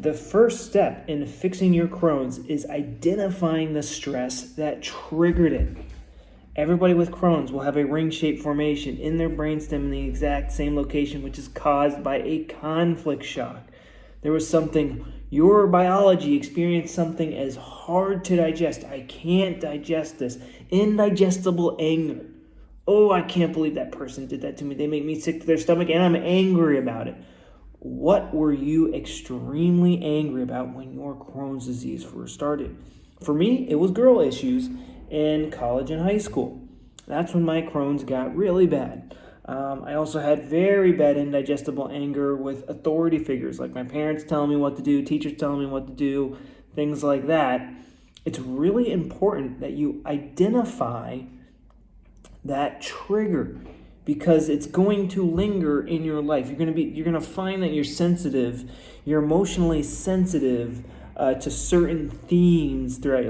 The first step in fixing your Crohn's is identifying the stress that triggered it. Everybody with Crohn's will have a ring-shaped formation in their brainstem in the exact same location, which is caused by a conflict shock. There was something, your biology experienced something as hard to digest. I can't digest this. Indigestible anger. Oh, I can't believe that person did that to me. They make me sick to their stomach and I'm angry about it. What were you extremely angry about when your Crohn's disease first started? For me, it was girl issues in college and high school. That's when my Crohn's got really bad. I also had very bad indigestible anger with authority figures, like my parents telling me what to do, teachers telling me what to do, things like that. It's really important that you identify that trigger, because it's going to linger in your life. You're going to find that you're sensitive, you're emotionally sensitive to certain themes throughout.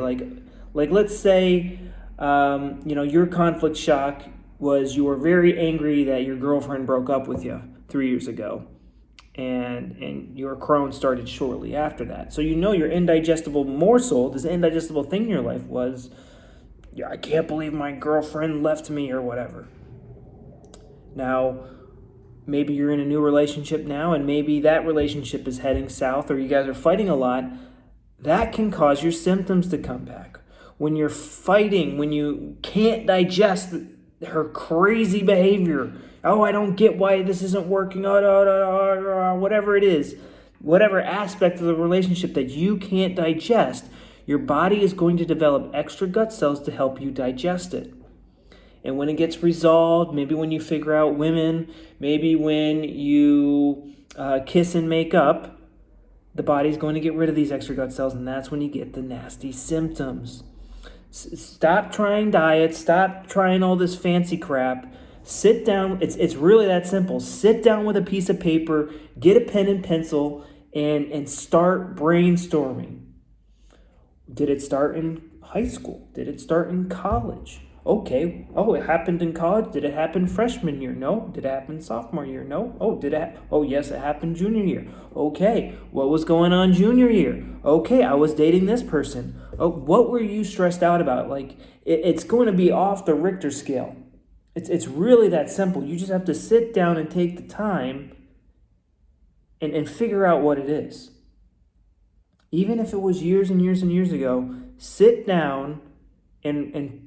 Like let's say, your conflict shock was you were very angry that your girlfriend broke up with you 3 years ago, and your Crohn started shortly after that. So your indigestible morsel, this indigestible thing in your life was, I can't believe my girlfriend left me or whatever. Now, maybe you're in a new relationship now, and maybe that relationship is heading south, or you guys are fighting a lot. That can cause your symptoms to come back. When you're fighting, when you can't digest her crazy behavior, I don't get why this isn't working, whatever it is, whatever aspect of the relationship that you can't digest, your body is going to develop extra gut cells to help you digest it. And when it gets resolved, maybe when you figure out women, maybe when you kiss and make up, the body's going to get rid of these extra gut cells, and that's when you get the nasty symptoms. Stop trying diets. Stop trying all this fancy crap. Sit down. It's really that simple. Sit down with a piece of paper, get a pen and pencil, and start brainstorming. Did it start in high school? Did it start in college? Okay. Oh, it happened in college. Did it happen freshman year? No. Did it happen sophomore year? No. Oh, yes, it happened junior year. Okay. What was going on junior year? Okay, I was dating this person. Oh, what were you stressed out about? It's going to be off the Richter scale. It's really that simple. You just have to sit down and take the time and figure out what it is. Even if it was years and years and years ago, sit down and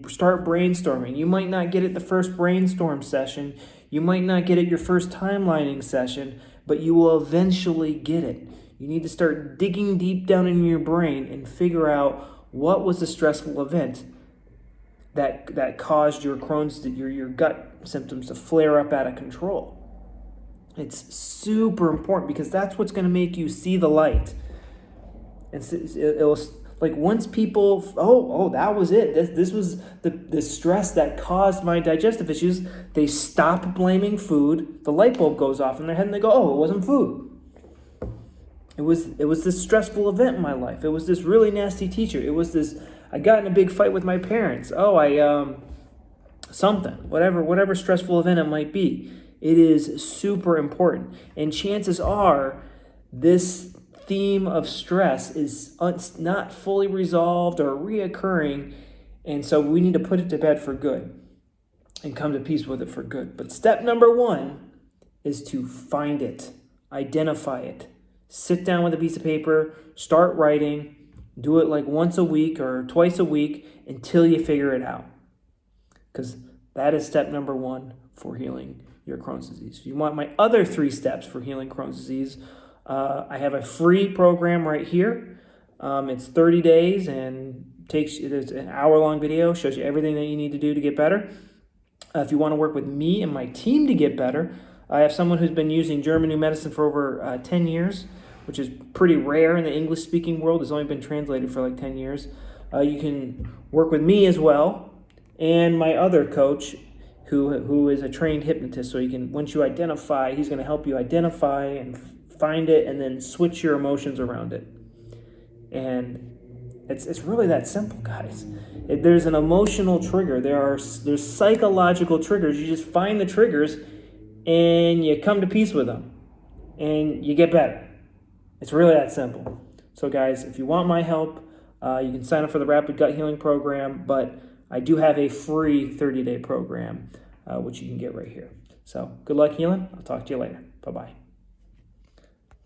start brainstorming. You might not get it the first brainstorm session. You might not get it your first timelining session, but you will eventually get it. You need to start digging deep down in your brain and figure out what was the stressful event that caused your Crohn's, your gut symptoms to flare up out of control. It's super important because that's what's going to make you see the light. It'll, like once people, that was it. This was the stress that caused my digestive issues. They stop blaming food. The light bulb goes off in their head and they go, it wasn't food. It was this stressful event in my life. It was this really nasty teacher. It was this, I got in a big fight with my parents. Something, whatever stressful event it might be. It is super important. And chances are this theme of stress is not fully resolved or reoccurring, and so we need to put it to bed for good and come to peace with it for good. But step number 1 is to find it, identify it, sit down with a piece of paper, start writing, do it like once a week or twice a week until you figure it out, because that is step number 1 for healing your Crohn's disease. If you want my other 3 steps for healing Crohn's disease, I have a free program right here. It's 30 days and it's an hour-long video, shows you everything that you need to do to get better. If you want to work with me and my team to get better, I have someone who's been using German New Medicine for over 10 years, which is pretty rare in the English-speaking world. It's only been translated for like 10 years. You can work with me as well, and my other coach, who is a trained hypnotist. So you can, once you identify, he's going to help you identify and find it, and then switch your emotions around it. And it's really that simple, guys. There's an emotional trigger. There's psychological triggers. You just find the triggers, and you come to peace with them, and you get better. It's really that simple. So guys, if you want my help, you can sign up for the Rapid Gut Healing Program, but I do have a free 30-day program, which you can get right here. So good luck healing. I'll talk to you later. Bye-bye.